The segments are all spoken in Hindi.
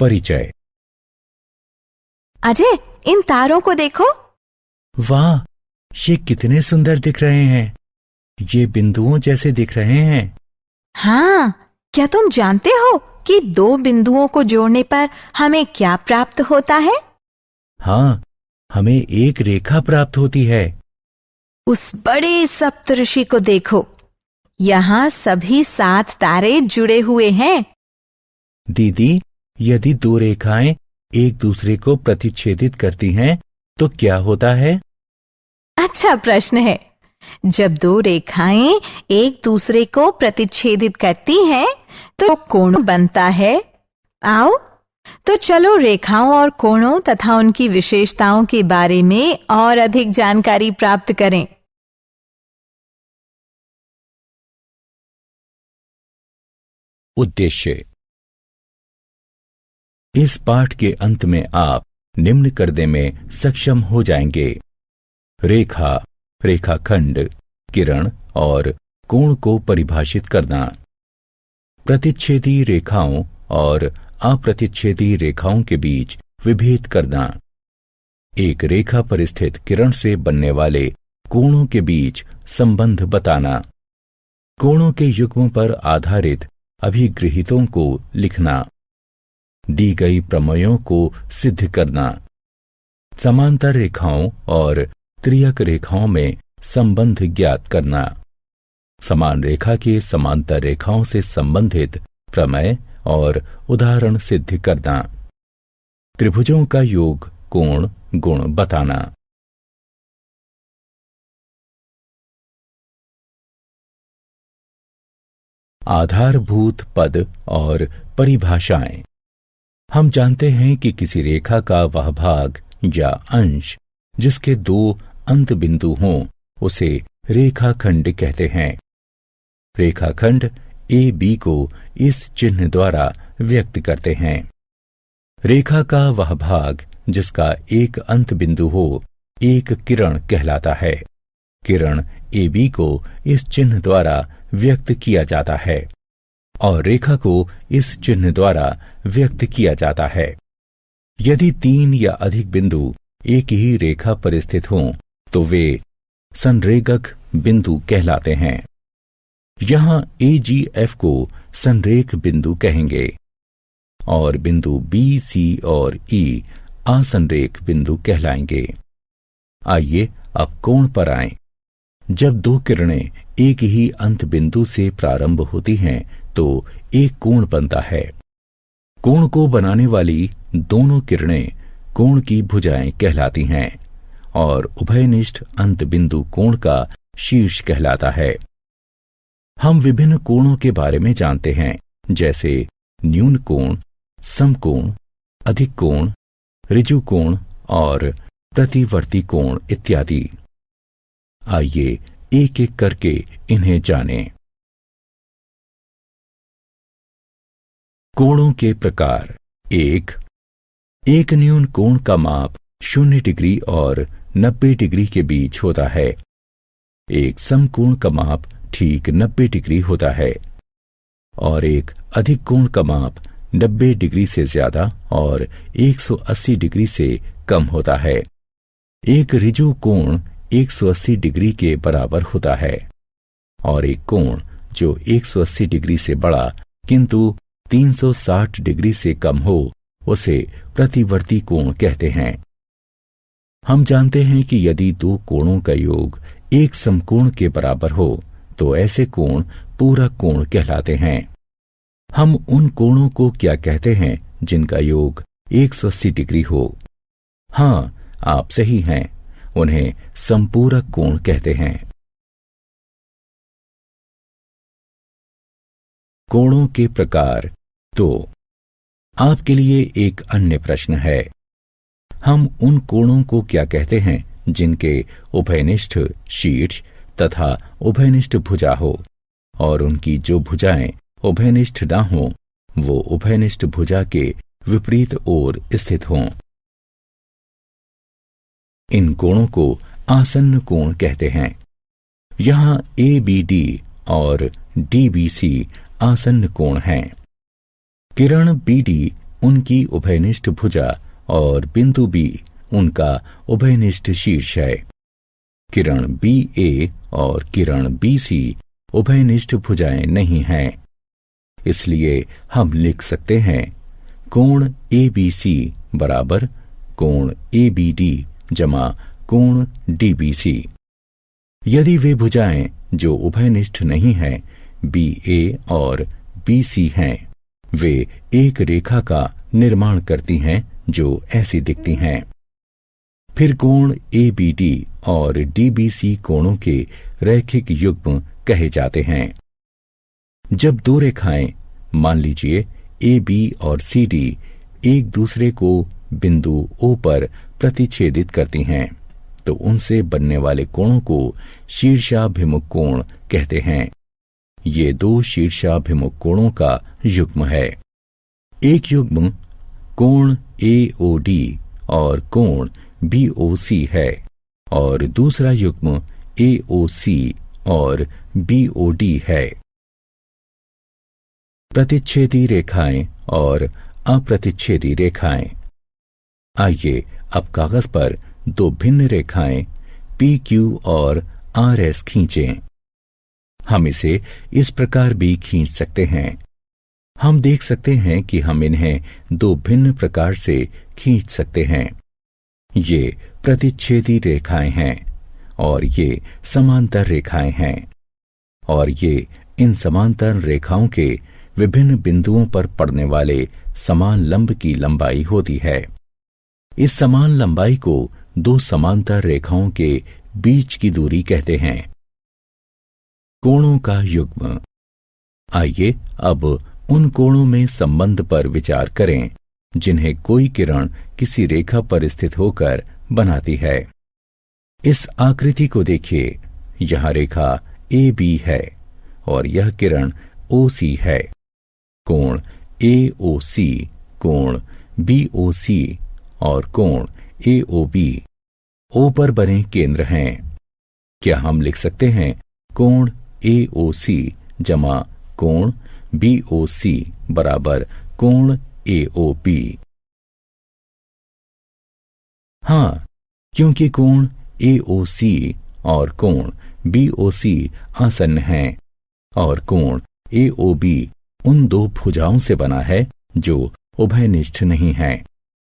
परिचय। अजय, इन तारों को देखो। वाह, ये कितने सुंदर दिख रहे हैं। ये बिंदुओं जैसे दिख रहे हैं। हाँ, क्या तुम जानते हो कि दो बिंदुओं को जोड़ने पर हमें क्या प्राप्त होता है? हाँ, हमें एक रेखा प्राप्त होती है। उस बड़े सप्तऋषि को देखो। यहाँ सभी 7 तारे जुड़े हुए हैं। दीदी, यदि दो रेखाएं एक दूसरे को प्रतिच्छेदित करती हैं, तो क्या होता है? अच्छा प्रश्न है। जब दो रेखाएं एक दूसरे को प्रतिच्छेदित करती हैं, तो कोण बनता है। आओ, तो चलो रेखाओं और कोणों तथा उनकी विशेषताओं के बारे में और अधिक जानकारी प्राप्त करें। उद्देश्य। इस पाठ के अंत में आप निम्न करने में सक्षम हो जाएंगे: रेखा, रेखाखंड, किरण और कोण को परिभाषित करना, प्रतिच्छेदी रेखाओं और अप्रतिच्छेदी रेखाओं के बीच विभेद करना, एक रेखा पर स्थित किरण से बनने वाले कोणों के बीच संबंध बताना, कोणों के युग्मों पर आधारित अभिगृहितों को लिखना, दी गई प्रमेयों को सिद्ध करना, समांतर रेखाओं और त्रियक रेखाओं में संबंध ज्ञात करना, समान रेखा के समांतर रेखाओं से संबंधित प्रमेय और उदाहरण सिद्ध करना, त्रिभुजों का योग, कोण, गुण बताना। आधारभूत पद और परिभाषाएं। हम जानते हैं कि किसी रेखा का वह भाग या अंश जिसके 2 अंत बिंदु हों, उसे रेखाखंड कहते हैं। रेखाखंड ए बी को इस चिन्ह द्वारा व्यक्त करते हैं। रेखा का वह भाग जिसका एक अंत बिंदु हो, एक किरण कहलाता है। किरण ए बी को इस चिन्ह द्वारा व्यक्त किया जाता है और रेखा को इस चिन्ह द्वारा व्यक्त किया जाता है। यदि 3 या अधिक बिंदु एक ही रेखा पर स्थित हों, तो वे संरेखक बिंदु कहलाते हैं। यहां AGF को संरेख बिंदु कहेंगे और बिंदु B, C और E असंरेख बिंदु कहलाएंगे। आइए अब कोण पर आएं। जब 2 किरणें एक ही अंत बिंदु से प्रारंभ होती हैं, तो एक कोण बनता है। कोण को बनाने वाली दोनों किरणें कोण की भुजाएं कहलाती हैं और उभयनिष्ठ अंत बिंदु कोण का शीर्ष कहलाता है। हम विभिन्न कोणों के बारे में जानते हैं, जैसे न्यून कोण, समकोण, अधिक कोण, ऋजु कोण और प्रतिवर्ती कोण इत्यादि। आइए एक एक करके इन्हें जानें। कोणों के प्रकार। एक न्यून कोण का माप 0 डिग्री और 90 डिग्री के बीच होता है। एक समकोण का माप ठीक 90 डिग्री होता है और एक अधिक कोण का माप 90 डिग्री से ज्यादा और 180 डिग्री से कम होता है। एक ऋजु कोण 180 डिग्री के बराबर होता है और एक कोण जो 180 डिग्री से बड़ा किंतु 360 डिग्री से कम हो, उसे प्रतिवर्ती कोण कहते हैं। हम जानते हैं कि यदि 2 कोणों का योग एक समकोण के बराबर हो, तो ऐसे कोण पूरक कोण कहलाते हैं। हम उन कोणों को क्या कहते हैं जिनका योग 180 डिग्री हो? हाँ, आप सही हैं, उन्हें संपूरक कोण कहते हैं। कोणों के प्रकार। तो आपके लिए एक अन्य प्रश्न है। हम उन कोणों को क्या कहते हैं जिनके उभयनिष्ठ शीर्ष तथा उभयनिष्ठ भुजा हो और उनकी जो भुजाएं उभयनिष्ठ न हो, वो उभयनिष्ठ भुजा के विपरीत ओर स्थित हों। इन कोणों को आसन्न कोण कहते हैं। यहां ABD और DBC आसन्न कोण हैं। किरण BD उनकी उभयनिष्ठ भुजा और बिंदु बी उनका उभयनिष्ठ शीर्ष है। किरण बी ए और किरण बी सी उभयनिष्ठ भुजाएं नहीं हैं। इसलिए हम लिख सकते हैं कोण ए बी सी बराबर कोण ए बी डी जमा कोण डी बी सी। यदि वे भुजाएं जो उभयनिष्ठ नहीं हैं बी ए और बी सी हैं, वे एक रेखा का निर्माण करती हैं जो ऐसी दिखती हैं। फिर कोण ए बी डी और डी बी सी कोणों के रैखिक युग्म कहे जाते हैं। जब दो रेखाएं मान लीजिए ए बी और सी डी एक दूसरे को बिंदु ओ पर प्रतिच्छेदित करती हैं, तो उनसे बनने वाले कोणों को शीर्षाभिमुख कोण कहते हैं। ये दो शीर्षाभिमुख कोणों का युग्म है। एक युग्म कोण ए ओ डी और कोण बी ओ सी है और दूसरा युग्म ए ओ सी और बी ओ डी है। प्रतिच्छेदी रेखाएं और अप्रतिच्छेदी रेखाएं। आइए अब कागज पर दो भिन्न रेखाएं पी क्यू और आर एस खींचें। हम इसे इस प्रकार भी खींच सकते हैं। हम देख सकते हैं कि हम इन्हें दो भिन्न प्रकार से खींच सकते हैं। ये प्रतिच्छेदी रेखाएं हैं और ये समांतर रेखाएं हैं और ये इन समांतर रेखाओं के विभिन्न बिंदुओं पर पड़ने वाले समान लंब की लंबाई होती है। इस समान लंबाई को दो समांतर रेखाओं के बीच की दूरी कहते हैं। कोणों का युग्म। आइए अब उन कोणों में संबंध पर विचार करें जिन्हें कोई किरण किसी रेखा पर स्थित होकर बनाती है। इस आकृति को देखिए, यह रेखा ए बी है और यह किरण ओ सी है। कोण ए ओ सी, कोण बी ओ सी और कोण ए ओ बी ओ पर बने केंद्र हैं। क्या हम लिख सकते हैं कोण ए ओ सी जमा कोण बी ओ सी बराबर कोण ए ओ बी? हाँ, क्योंकि कोण ए ओ सी और कोण बी ओ सी आसन्न हैं और कोण ए ओ बी उन दो भुजाओं से बना है जो उभयनिष्ठ नहीं हैं।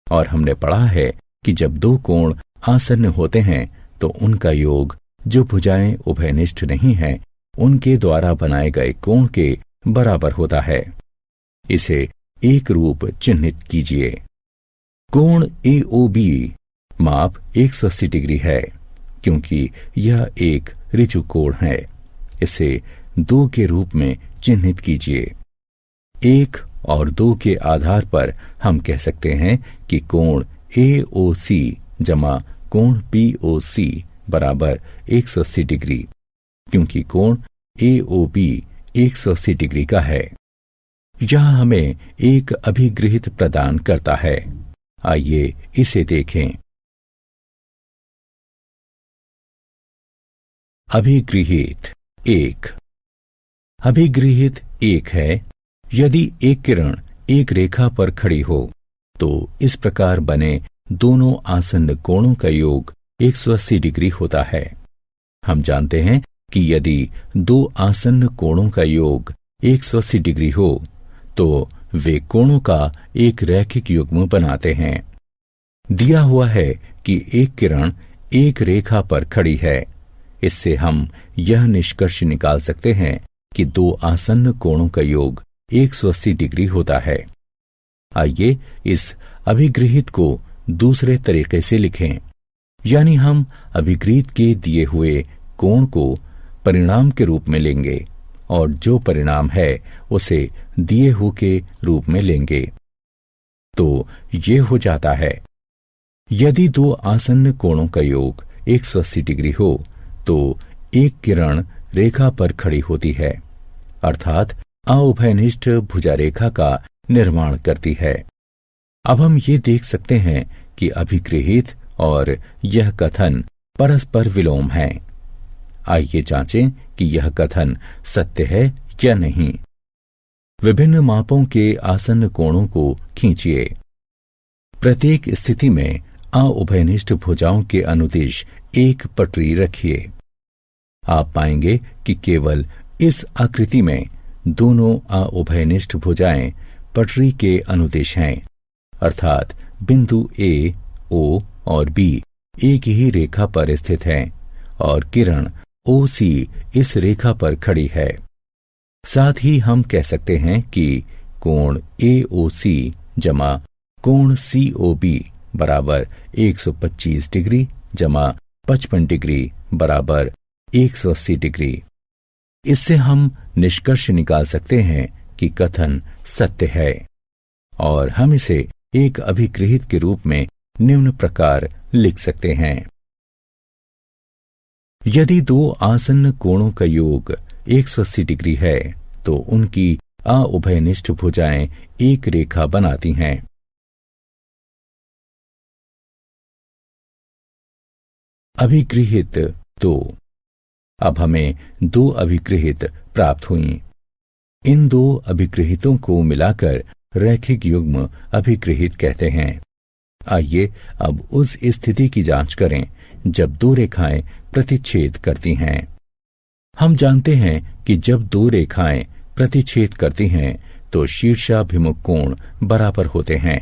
और हमने पढ़ा है कि जब दो कोण आसन्न होते हैं तो उनका योग जो भुजाएं उभयनिष्ठ नहीं हैं उनके द्वारा बनाए गए कोण के बराबर होता है। इसे एक रूप चिन्हित कीजिए। कोण ए ओ बी माप 180 डिग्री है क्योंकि यह एक ऋजु कोण है। इसे 2 के रूप में चिन्हित कीजिए। 1 और 2 के आधार पर हम कह सकते हैं कि कोण ए ओ सी जमा कोण पी ओ सी बराबर 180 डिग्री, क्योंकि कोण ए ओ बी 180 डिग्री का है। यह हमें एक अभिगृहित प्रदान करता है। आइए इसे देखें। अभिगृहित 1। अभिगृहित 1 है यदि एक किरण एक रेखा पर खड़ी हो तो इस प्रकार बने दोनों आसन्न कोणों का योग 180 डिग्री होता है। हम जानते हैं कि यदि दो आसन्न कोणों का योग 180 डिग्री हो तो वे कोणों का एक रैखिक युग्म बनाते हैं। दिया हुआ है कि एक किरण एक रेखा पर खड़ी है। इससे हम यह निष्कर्ष निकाल सकते हैं कि दो आसन्न कोणों का योग 180 डिग्री होता है। आइए इस अभिगृहित को दूसरे तरीके से लिखें, यानी हम अभिगृहित के दिए हुए कोण को परिणाम के रूप में लेंगे और जो परिणाम है उसे दिए हुए के रूप में लेंगे। तो ये हो जाता है, यदि दो आसन्न कोणों का योग 180 डिग्री हो तो एक किरण रेखा पर खड़ी होती है, अर्थात अउभयनिष्ठ भुजा रेखा का निर्माण करती है। अब हम ये देख सकते हैं कि अभिगृहित और यह कथन परस्पर विलोम है। आइए जांचें कि यह कथन सत्य है या नहीं। विभिन्न मापों के आसन्न कोणों को खींचिए। प्रत्येक स्थिति में अउभयनिष्ठ भुजाओं के अनुदिश एक पटरी रखिए। आप पाएंगे कि केवल इस आकृति में दोनों अउभयनिष्ठ भुजाएं पटरी के अनुदिश हैं, अर्थात बिंदु ए, ओ और बी एक ही रेखा पर स्थित हैं और किरण ओ सी इस रेखा पर खड़ी है। साथ ही हम कह सकते हैं कि कोण ए ओ सी जमा कोण सी ओ बी बराबर 125 डिग्री जमा 55 डिग्री बराबर 180 डिग्री। इससे हम निष्कर्ष निकाल सकते हैं कि कथन सत्य है और हम इसे एक अभिगृहित के रूप में निम्न प्रकार लिख सकते हैं। यदि दो आसन्न कोणों का योग 180 डिग्री है तो उनकी अउभयनिष्ठ भुजाएं एक रेखा बनाती हैं। अभिगृहित 2। अब हमें दो अभिगृहित प्राप्त हुई। इन दो अभिगृहितों को मिलाकर रैखिक युग्म अभिगृहित कहते हैं। आइए अब उस स्थिति की जांच करें जब दो रेखाएं प्रतिच्छेद करती हैं। हम जानते हैं कि जब दो रेखाएं प्रतिच्छेद करती हैं तो शीर्षाभिमुख कोण बराबर होते हैं।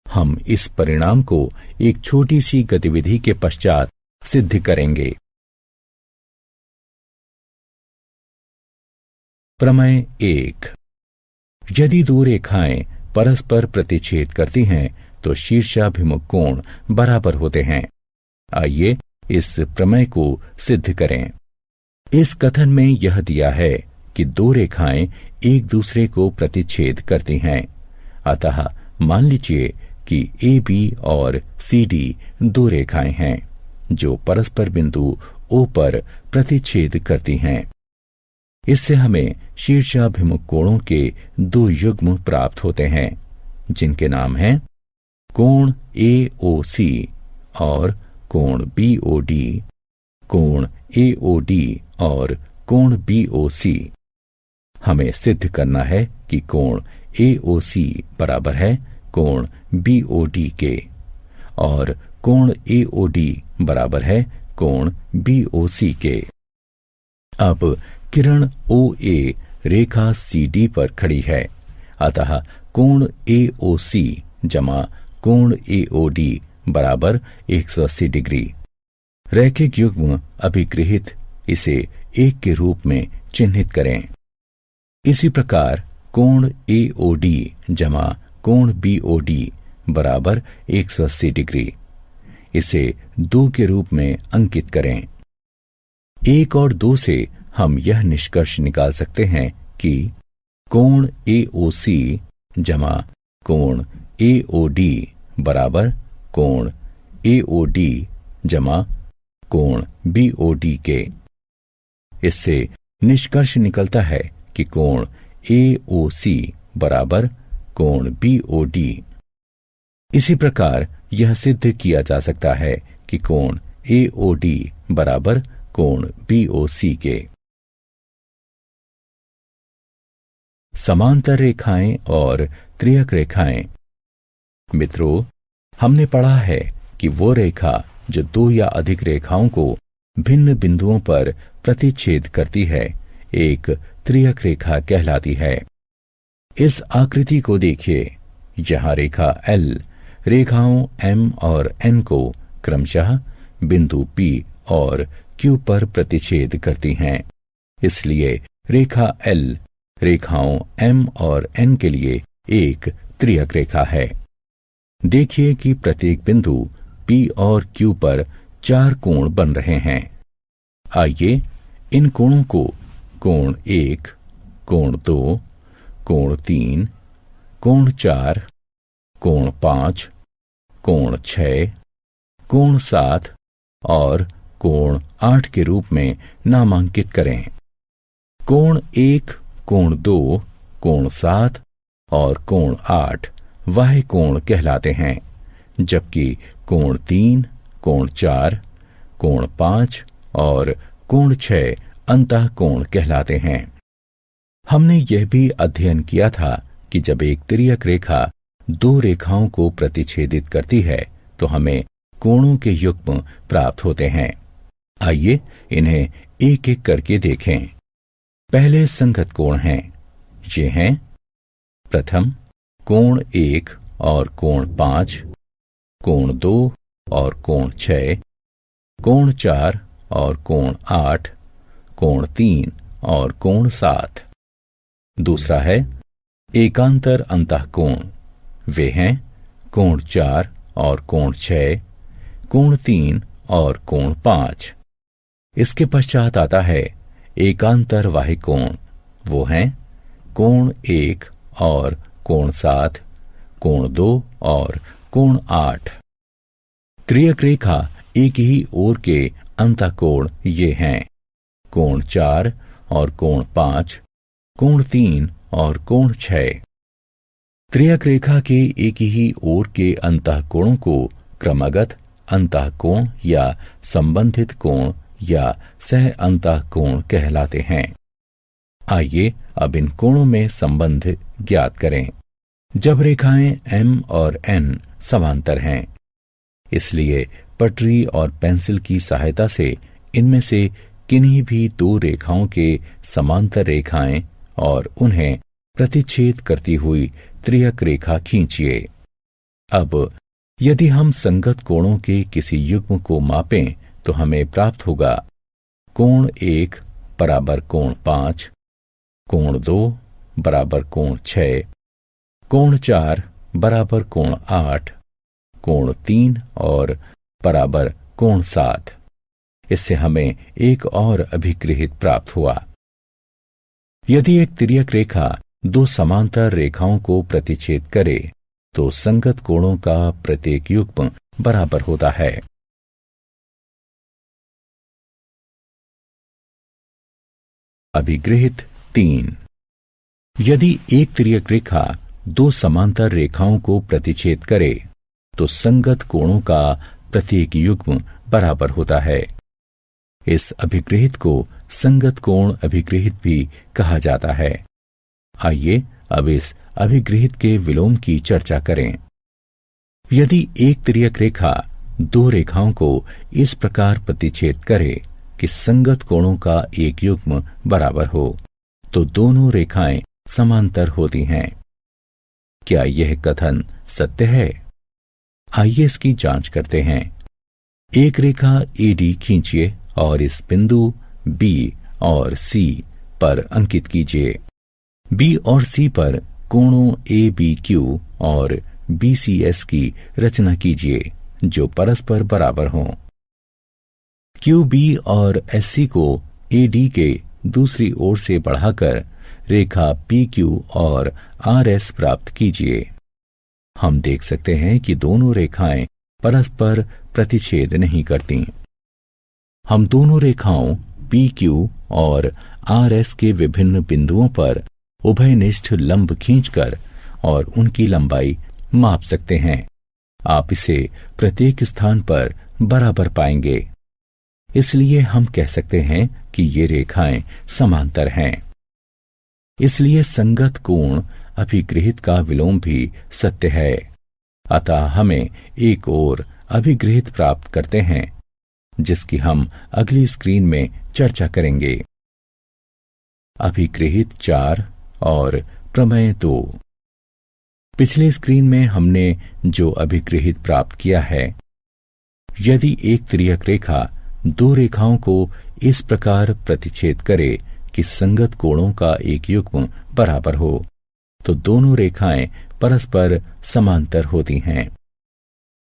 हम इस परिणाम को एक छोटी सी गतिविधि के पश्चात सिद्ध करेंगे। प्रमेय 1। यदि दो रेखाएं परस्पर प्रतिच्छेद करती हैं तो शीर्षाभिमुख कोण बराबर होते हैं। आइए इस प्रमेय को सिद्ध करें। इस कथन में यह दिया है कि दो रेखाएं एक दूसरे को प्रतिच्छेद करती हैं। अतः मान लीजिए कि ए बी और सी डी दो रेखाएं हैं जो परस्पर बिंदु ओ पर प्रतिच्छेद करती हैं। इससे हमें शीर्षाभिमुख कोणों के दो युग्म प्राप्त होते हैं जिनके नाम हैं कोण ए ओ सी और कोण बी ओ डी, कोण ए ओ डी और कोण बी ओ सी। हमें सिद्ध करना है कि कोण ए ओ सी बराबर है कोण बी ओ डी के और कोण ए ओ डी बराबर है कोण बी ओ सी के। अब किरण ओ ए रेखा सी डी पर खड़ी है, अतः कोण ए ओ सी जमा कोण ए ओ डी बराबर 180 डिग्री। रैखिक युग्म अभिगृहित इसे एक के रूप में चिन्हित करें। इसी प्रकार कोण ए ओ डी जमा कोण बी ओ डी बराबर 180 डिग्री, इसे 2 के रूप में अंकित करें। 1 और 2 से हम यह निष्कर्ष निकाल सकते हैं कि कोण ए ओ सी जमा कोण ए ओ डी बराबर कोण ए ओ डी जमा कोण बी ओ डी के। इससे निष्कर्ष निकलता है कि कोण ए ओ सी बराबर कोण बी ओ डी। इसी प्रकार यह सिद्ध किया जा सकता है कि कोण ए ओ डी बराबर कोण बी ओ सी के। समांतर रेखाएं और त्रियक रेखाएं। मित्रों, हमने पढ़ा है कि वो रेखा जो 2 या अधिक रेखाओं को भिन्न बिंदुओं पर प्रतिच्छेद करती है एक त्रियक रेखा कहलाती है। इस आकृति को देखिए। यहाँ रेखा L रेखाओं M और N को क्रमशः बिंदु P और Q पर प्रतिच्छेद करती हैं। इसलिए रेखा L रेखाओं M और N के लिए एक त्रियक रेखा है। देखिए कि प्रत्येक बिंदु P और Q पर 4 कोण बन रहे हैं। आइए इन कोणों को कोण 1, कोण 2, कोण 3, कोण 4, कोण 5, कोण 6, कोण 7 और कोण 8 के रूप में नामांकित करें। कोण 1, कोण 2, कोण 7 और कोण 8 बाह्य कोण कहलाते हैं, जबकि कोण 3, कोण 4, कोण 5 और कोण 6 अंतः कोण कहलाते हैं। हमने यह भी अध्ययन किया था कि जब एक तिर्यक रेखा दो रेखाओं को प्रतिच्छेदित करती है तो हमें कोणों के युग्म प्राप्त होते हैं। आइए इन्हें एक एक करके देखें। पहले संगत कोण हैं। ये हैं प्रथम कोण 1 और कोण 5, कोण 2 और कोण 6, कोण 4 और कोण 8, कोण 3 और कोण 7। दूसरा है एकांतर अंतःकोण। वे हैं कोण 4 और कोण 6, कोण 3 और कोण 5। इसके पश्चात आता है एकांतर वाहिकोण। वो हैं कोण 1 और कोण 7, कोण 2 और कोण 8। त्रियक रेखा एक ही ओर के अंतःकोण ये हैं कोण 4 और कोण 5, कोण 3 और कोण 6। त्रियक रेखा के एक ही ओर के अंतःकोणों को क्रमगत अंतःकोण या संबंधित कोण या सह अंतःकोण कहलाते हैं। आइए अब इन कोणों में संबंध ज्ञात करें। जब रेखाएं M और N समांतर हैं, इसलिए पटरी और पेंसिल की सहायता से इनमें से किन्हीं भी दो रेखाओं के समांतर रेखाएं और उन्हें प्रतिच्छेद करती हुई त्रियक रेखा खींचिए। अब यदि हम संगत कोणों के किसी युग्म को मापें तो हमें प्राप्त होगा कोण 1 बराबर कोण 5, कोण 2 बराबर कोण 6, कोण 4 बराबर कोण 8, कोण 3 और बराबर कोण 7। इससे हमें एक और अभिगृहित प्राप्त हुआ। यदि एक तिर्यक रेखा दो समांतर रेखाओं को प्रतिच्छेद करे तो संगत कोणों का प्रत्येक युग्म बराबर होता है। अभिगृहित 3। यदि एक तिर्यक रेखा दो समांतर रेखाओं को प्रतिच्छेद करे तो संगत कोणों का प्रत्येक युग्म बराबर होता है। इस अभिगृहित को संगत कोण अभिगृहित भी कहा जाता है। आइए अब इस अभिगृहित के विलोम की चर्चा करें। यदि एक तिर्यक रेखा दो रेखाओं को इस प्रकार प्रतिच्छेद करे कि संगत कोणों का एक युग्म बराबर हो तो दोनों रेखाएं समांतर होती हैं। क्या यह कथन सत्य है? आइए इसकी जांच करते हैं। एक रेखा AD खींचिए और इस बिंदु B और C पर अंकित कीजिए। B और C पर कोणों ABQ और BCS की रचना कीजिए जो परस्पर बराबर हों। QB और SC को AD के दूसरी ओर से बढ़ाकर रेखा PQ और RS प्राप्त कीजिए। हम देख सकते हैं कि दोनों रेखाएं परस्पर प्रतिच्छेद नहीं करती। हम दोनों रेखाओं PQ और RS के विभिन्न बिंदुओं पर उभयनिष्ठ लंब खींचकर और उनकी लंबाई माप सकते हैं। आप इसे प्रत्येक स्थान पर बराबर पाएंगे। इसलिए हम कह सकते हैं कि ये रेखाएं समांतर हैं। इसलिए संगत कोण अभिगृहित का विलोम भी सत्य है। अतः हमें एक और अभिगृहित प्राप्त करते हैं जिसकी हम अगली स्क्रीन में चर्चा करेंगे। अभिगृहित 4 और प्रमेय 2। पिछले स्क्रीन में हमने जो अभिगृहित प्राप्त किया है, यदि एक तिर्यक रेखा दो रेखाओं को इस प्रकार प्रतिच्छेद करे कि संगत कोणों का एक युग्म बराबर हो तो दोनों रेखाएं परस्पर समांतर होती हैं।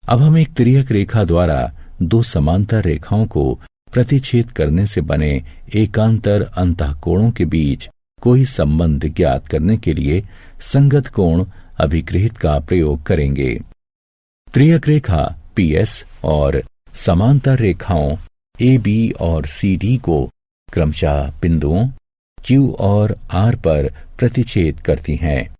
अब हम एक तिर्यक रेखा द्वारा दो समांतर रेखाओं को प्रतिच्छेद करने से बने एकांतर अंतःकोणों के बीच कोई संबंध ज्ञात करने के लिए संगत कोण अभिगृहित का प्रयोग करेंगे। त्रियक रेखा PS और समांतर रेखाओं AB और CD को क्रमशः बिंदुओं Q और R पर प्रतिच्छेद करती हैं।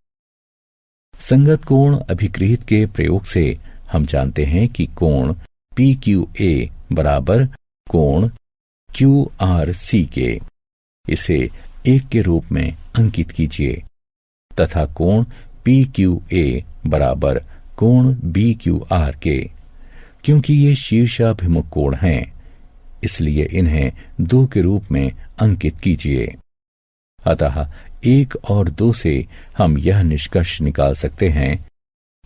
संगत कोण अभिगृहित के प्रयोग से हम जानते हैं कि कोण PQA बराबर कोण QRC के। इसे 1 के रूप में अंकित कीजिए तथा कोण PQA बराबर कोण BQR के। क्योंकि ये शीर्षाभिमुख कोण हैं, इसलिए इन्हें 2 के रूप में अंकित कीजिए। अतः 1 और 2 से हम यह निष्कर्ष निकाल सकते हैं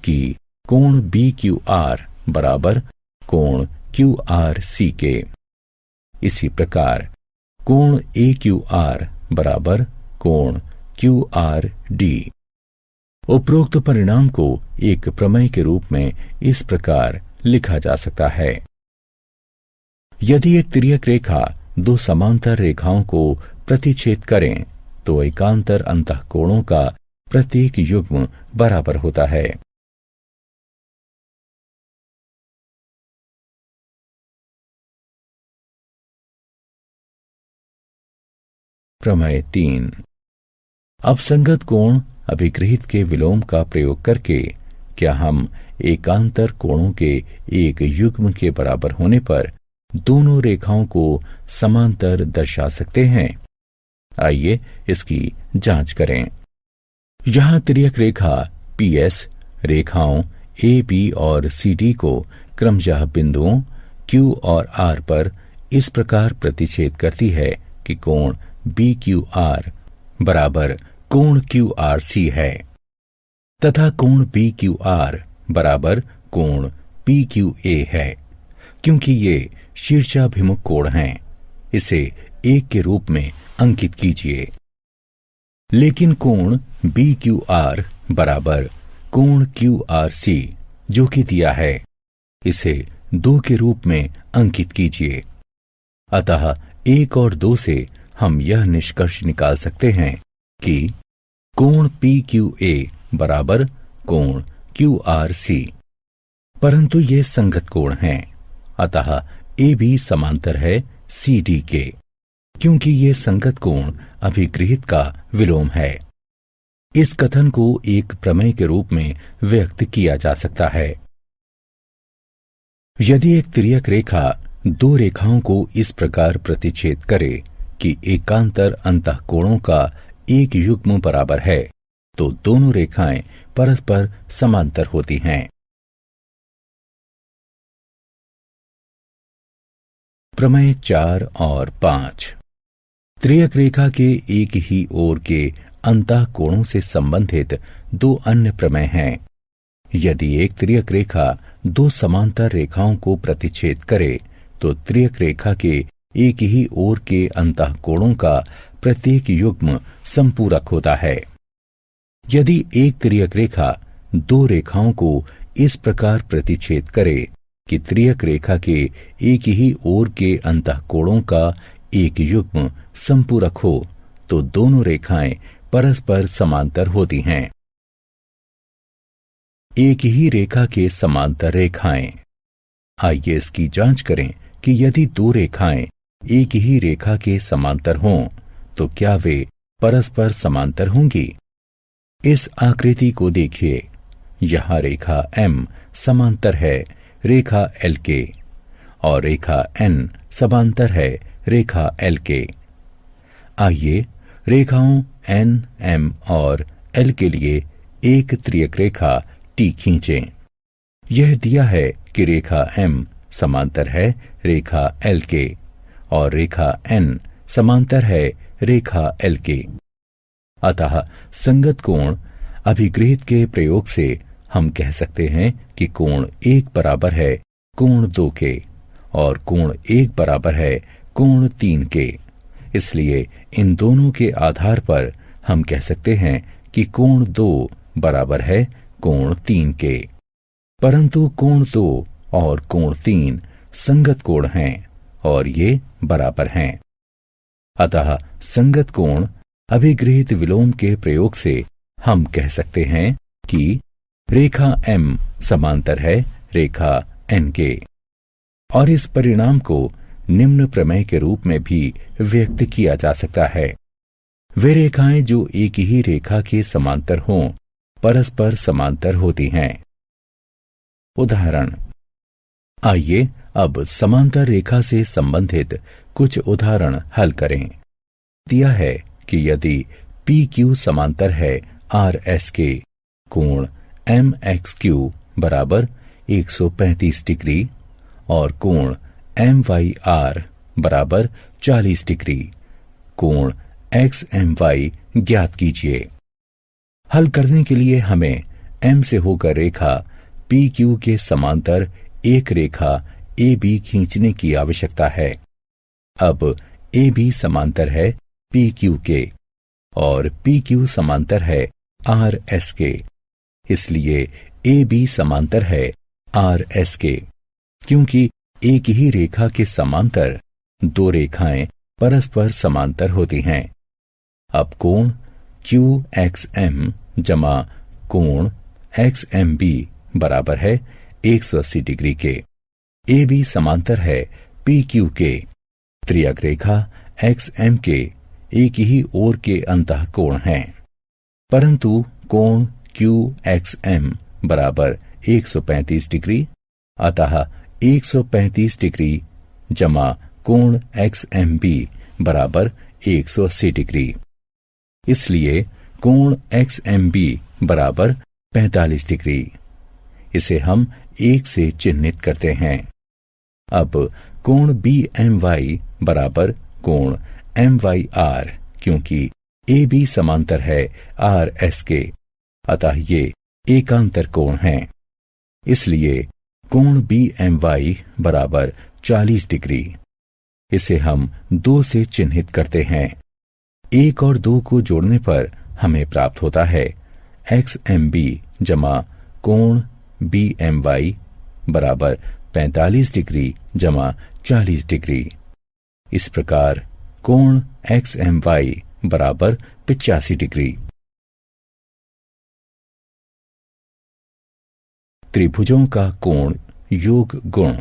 कि कोण BQR बराबर कोण QRC के। इसी प्रकार कोण AQR बराबर कोण QRD। उपरोक्त परिणाम को एक प्रमेय के रूप में इस प्रकार लिखा जा सकता है। यदि एक तिर्यक रेखा 2 समांतर रेखाओं को प्रतिच्छेद करें तो एकांतर अंतःकोणों का प्रत्येक युग्म बराबर होता है। प्रमेय 3। अब संगत कोण अभिगृहित के विलोम का प्रयोग करके क्या हम एकांतर कोणों के एक युग्म के बराबर होने पर दोनों रेखाओं को समांतर दर्शा सकते हैं? आइए इसकी जांच करें। यहां तिर्यक रेखा PS रेखाओं AB और CD को क्रमशः बिंदुओं Q और R पर इस प्रकार प्रतिच्छेद करती है कि कोण BQR बराबर कोण QRC है तथा कोण BQR बराबर कोण PQA है। क्योंकि ये शीर्षाभिमुख कोण हैं, इसे 1 के रूप में अंकित कीजिए। लेकिन कोण BQR बराबर कोण QRC जो कि दिया है, इसे 2 के रूप में अंकित कीजिए। अतः 1 और 2 से हम यह निष्कर्ष निकाल सकते हैं कि कोण PQA बराबर कोण QRC। परंतु ये संगत कोण हैं, अतः AB समांतर है CD के। क्योंकि ये संगत कोण अभिगृहित का विलोम है। इस कथन को एक प्रमेय के रूप में व्यक्त किया जा सकता है। यदि एक तिर्यक रेखा 2 रेखाओं को इस प्रकार प्रतिच्छेद करे कि एकांतर अंतःकोणों का एक युग्म बराबर है, तो दोनों रेखाएं परस्पर समांतर होती हैं। प्रमेय 4 और 5। तिर्यक रेखा के एक ही ओर के अंतःकोणों से संबंधित 2 अन्य प्रमेय हैं। यदि एक तिर्यक रेखा 2 समांतर रेखाओं को प्रतिच्छेद करे तो तिर्यक रेखा के एक ही ओर के अंतःकोणों का प्रत्येक युग्म संपूरक होता है। यदि एक तिर्यक रेखा 2 रेखाओं को इस प्रकार प्रतिच्छेद करे कि तिर्यक रेखा के एक ही ओर के अंतःकोणों का एक युग्म संपूरक हो, तो दोनों रेखाएं परस्पर समांतर होती हैं। एक ही रेखा के समांतर रेखाएं। आइए इसकी जांच करें कि यदि 2 रेखाएं एक ही रेखा के समांतर हों तो क्या वे परस्पर समांतर होंगी। इस आकृति को देखिए। यहां रेखा M समांतर है रेखा L के और रेखा N समांतर है रेखा L के। आइए रेखाओं N, M और L के लिए एक तिर्यक रेखा T खींचें। यह दिया है कि रेखा M समांतर है रेखा L के और रेखा N समांतर है रेखा L के। अतः संगत कोण अभिगृहित के प्रयोग से हम कह सकते हैं कि कोण 1 बराबर है कोण 2 के और कोण 1 बराबर है कोण 3 के। इसलिए इन दोनों के आधार पर हम कह सकते हैं कि कोण 2 बराबर है कोण 3 के। परंतु कोण 2 और कोण 3 संगत कोण हैं और ये बराबर हैं। अतः संगत कोण अभिगृहित विलोम के प्रयोग से हम कह सकते हैं कि रेखा M समांतर है रेखा N के। और इस परिणाम को निम्न प्रमेय के रूप में भी व्यक्त किया जा सकता है। वे रेखाएं जो एक ही रेखा के समांतर हों परस्पर समांतर होती हैं। उदाहरण। आइए अब समांतर रेखा से संबंधित कुछ उदाहरण हल करें। दिया है कि यदि पी क्यू समांतर है आर एस के, कोण एम एक्स क्यू बराबर 135 डिग्री और कोण एम वाई आर बराबर 40 डिग्री, कोण एक्स एम वाई ज्ञात कीजिए। हल करने के लिए हमें एम से होकर रेखा पी क्यू के समांतर एक रेखा ए बी खींचने की आवश्यकता है। अब ए बी समांतर है पी क्यू के और पी क्यू समांतर है आर एस के, इसलिए ए बी समांतर है आर एस के। क्योंकि एक ही रेखा के समांतर दो रेखाएं परस्पर समांतर होती हैं। अब कोण क्यू एक्स एम जमा कोण एक्स एम बी बराबर है 180 डिग्री के। ए बी समांतर है पी क्यू के। त्रियक रेखा एक्स एम के एक ही ओर के अंतः कोण हैं, परंतु कोण क्यू एक्स एम बराबर 135 डिग्री, अतः 135 डिग्री जमा कोण एक्स एम बी बराबर 180 डिग्री। इसलिए कोण एक्स एम बी बराबर 45 डिग्री। इसे हम 1 से चिन्हित करते हैं। अब कोण बी एम वाई बराबर कोण एम वाई आर, क्योंकि ए बी समांतर है आर एस के, अतः ये एकांतर कोण हैं। इसलिए कोण बी एम वाई बराबर 40 डिग्री। इसे हम 2 से चिन्हित करते हैं। 1 और 2 को जोड़ने पर हमें प्राप्त होता है एक्स एम बी जमा कोण बी एम वाई बराबर 45 डिग्री जमा 40 डिग्री। इस प्रकार कोण एक्स एम वाई बराबर 85 डिग्री। त्रिभुजों का कोण योग गुण।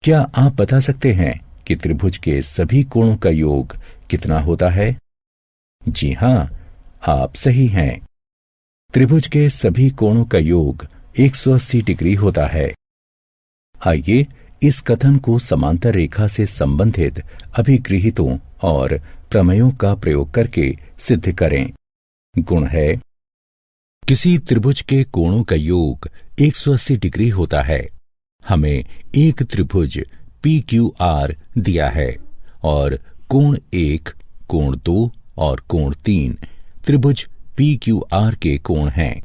क्या आप बता सकते हैं कि त्रिभुज के सभी कोणों का योग कितना होता है? जी हां, आप सही हैं। त्रिभुज के सभी कोणों का योग 180 डिग्री होता है। आइए इस कथन को समांतर रेखा से संबंधित अभिगृहितों और प्रमेयों का प्रयोग करके सिद्ध करें। गुण है, किसी त्रिभुज के कोणों का योग 180 डिग्री होता है। हमें एक त्रिभुज पी क्यू आर दिया है और कोण 1, कोण 2 और कोण 3 त्रिभुज पी क्यू आर के कोण हैं।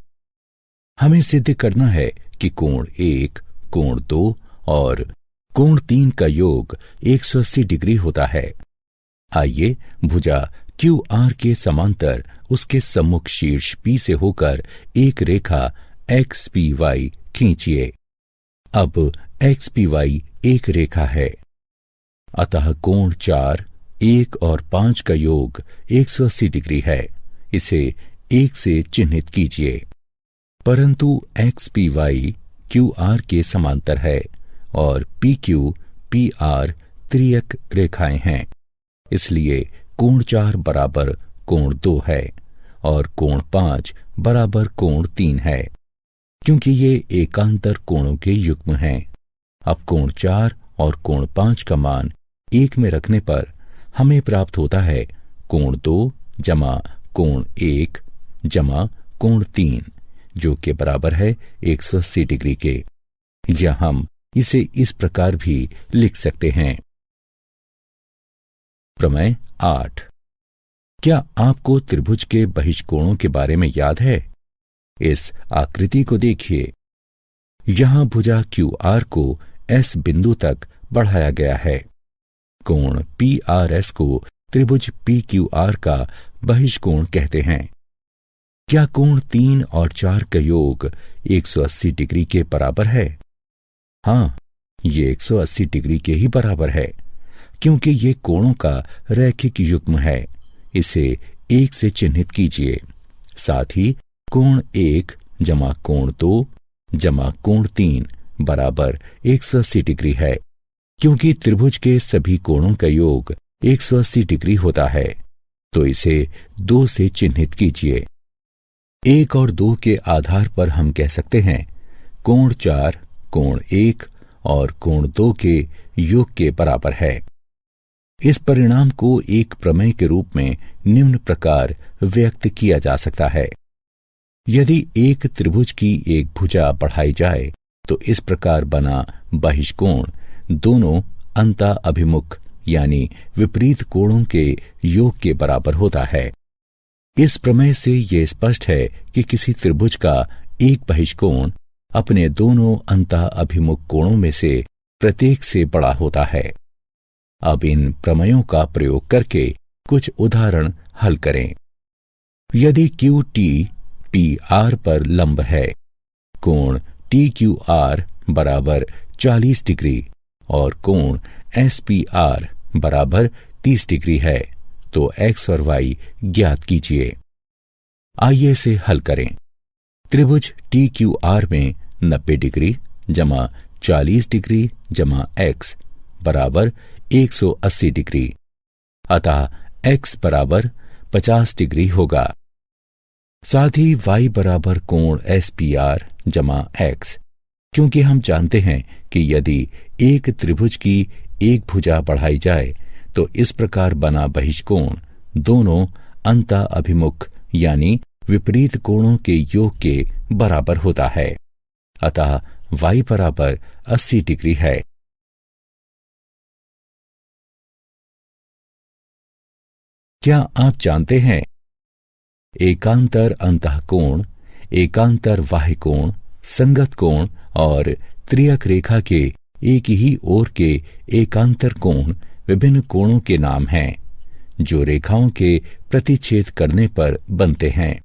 हमें सिद्ध करना है कि कोण 1, कोण 2 और कोण 3 का योग 180 डिग्री होता है। आइए भुजा क्यू आर के समांतर उसके सम्मुख शीर्ष पी से होकर एक रेखा एक्स पी वाई खींचिए। अब एक्स पी वाई एक रेखा है, अतः कोण 4, 1 और 5 का योग 180 डिग्री है। इसे 1 से चिन्हित कीजिए। परंतु X P Y Q R के समांतर है और पी क्यू पी आर त्रियक रेखाएं हैं। इसलिए कोण 4 बराबर कोण 2 है और कोण 5 बराबर कोण 3 है, क्योंकि ये एकांतर कोणों के युग्म हैं। अब कोण 4 और कोण 5 का मान 1 में रखने पर हमें प्राप्त होता है कोण 2 जमा कोण 1 जमा कोण 3, जो के बराबर है 180 डिग्री के। या हम इसे इस प्रकार भी लिख सकते हैं। प्रमेय 8। क्या आपको त्रिभुज के बहिष्कोणों के बारे में याद है? इस आकृति को देखिए। यहां भुजा क्यू आर को एस बिंदु तक बढ़ाया गया है। कोण पी आर एस को त्रिभुज पी क्यू आर का बहिष्कोण कहते हैं। क्या कोण 3 और 4 का योग 180 डिग्री के बराबर है? हाँ, ये 180 डिग्री के ही बराबर है, क्योंकि ये कोणों का रैखिक युग्म है। इसे 1 से चिन्हित कीजिए। साथ ही कोण 1 जमा कोण 2 जमा कोण 3 बराबर 180 डिग्री है। क्योंकि त्रिभुज के सभी कोणों का योग 180 डिग्री होता है, तो इसे 2 से चिन्हित कीजिए। 1 और 2 के आधार पर हम कह सकते हैं कोण 4 कोण 1 और कोण 2 के योग के बराबर है। इस परिणाम को एक प्रमेय के रूप में निम्न प्रकार व्यक्त किया जा सकता है। यदि एक त्रिभुज की एक भुजा बढ़ाई जाए तो इस प्रकार बना बहिष्कोण दोनों अंतः अभिमुख यानी विपरीत कोणों के योग के बराबर होता है। इस प्रमेय से यह स्पष्ट है कि किसी त्रिभुज का एक बहिष्कोण अपने दोनों अंतः अभिमुख कोणों में से प्रत्येक से बड़ा होता है। अब इन प्रमेयों का प्रयोग करके कुछ उदाहरण हल करें। यदि क्यू टी पी आर पर लंब है, कोण टी क्यू आर बराबर 40 डिग्री और कोण एस पी आर बराबर 30 डिग्री है, तो एक्स और वाई ज्ञात कीजिए। आइए इसे हल करें। त्रिभुज टी क्यू आर में 90 डिग्री जमा 40 डिग्री जमा एक्स बराबर 180 डिग्री, अतः एक्स बराबर 50 डिग्री होगा। साथ ही वाई बराबर कोण एस पी आर जमा एक्स, क्योंकि हम जानते हैं कि यदि एक त्रिभुज की एक भुजा बढ़ाई जाए तो इस प्रकार बना बहिष्कोण दोनों अंतः अभिमुख यानी विपरीत कोणों के योग के बराबर होता है, अतः y बराबर 80 डिग्री है। क्या आप जानते हैं एकांतर अंतः कोण, एकांतर बाह्य कोण, संगत कोण और त्रियक रेखा के एक ही ओर के एकांतर कोण विभिन्न कोणों के नाम हैं जो रेखाओं के प्रतिच्छेद करने पर बनते हैं।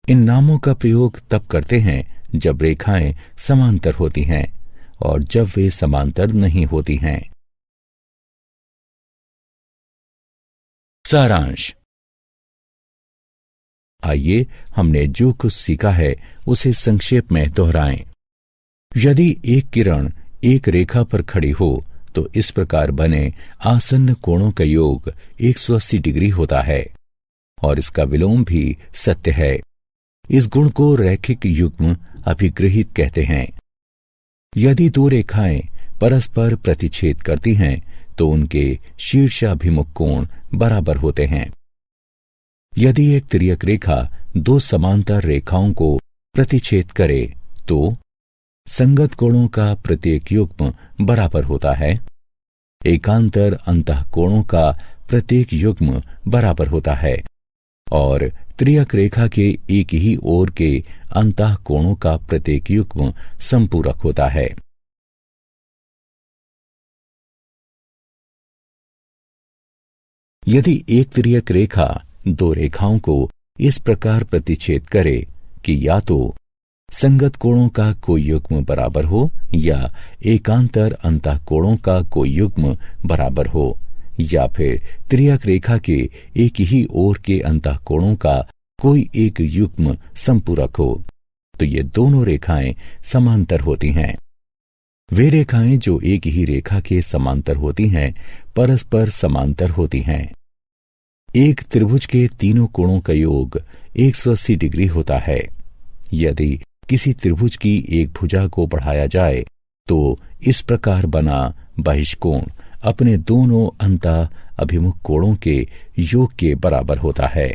इन नामों का प्रयोग तब करते हैं जब रेखाएं समांतर होती हैं और जब वे समांतर नहीं होती हैं। सारांश। आइए हमने जो कुछ सीखा है उसे संक्षेप में दोहराएं। यदि एक किरण एक रेखा पर खड़ी हो तो इस प्रकार बने आसन्न कोणों का योग 180 डिग्री होता है और इसका विलोम भी सत्य है। इस गुण को रैखिक युग्म अभिगृहित कहते हैं। यदि दो रेखाएं परस्पर प्रतिच्छेद करती हैं तो उनके शीर्षाभिमुख कोण बराबर होते हैं। यदि एक तिर्यक रेखा दो समांतर रेखाओं को प्रतिच्छेद करे तो संगत कोणों का प्रत्येक युग्म बराबर होता है। एकांतर अंतः कोणों का प्रत्येक युग्म बराबर होता है और त्रियक रेखा के एक ही ओर के अंतः कोणों का प्रत्येक युग्म संपूरक होता है। यदि एक त्रियक रेखा दो रेखाओं को इस प्रकार प्रतिच्छेद करे कि या तो संगत कोणों का कोई युग्म बराबर हो या एकांतर अंतः कोणों का कोई युग्म बराबर हो या फिर त्रियक रेखा के एक ही ओर के अंतः कोणों का कोई एक युग्म संपूरक हो, तो ये दोनों रेखाएं समांतर होती हैं। वे रेखाएं जो एक ही रेखा के समांतर होती हैं परस्पर समांतर होती हैं। एक त्रिभुज के तीनों कोणों का योग 180 डिग्री होता है। यदि किसी त्रिभुज की एक भुजा को बढ़ाया जाए तो इस प्रकार बना बहिष्कोण अपने दोनों अंतः अभिमुख कोणों के योग के बराबर होता है।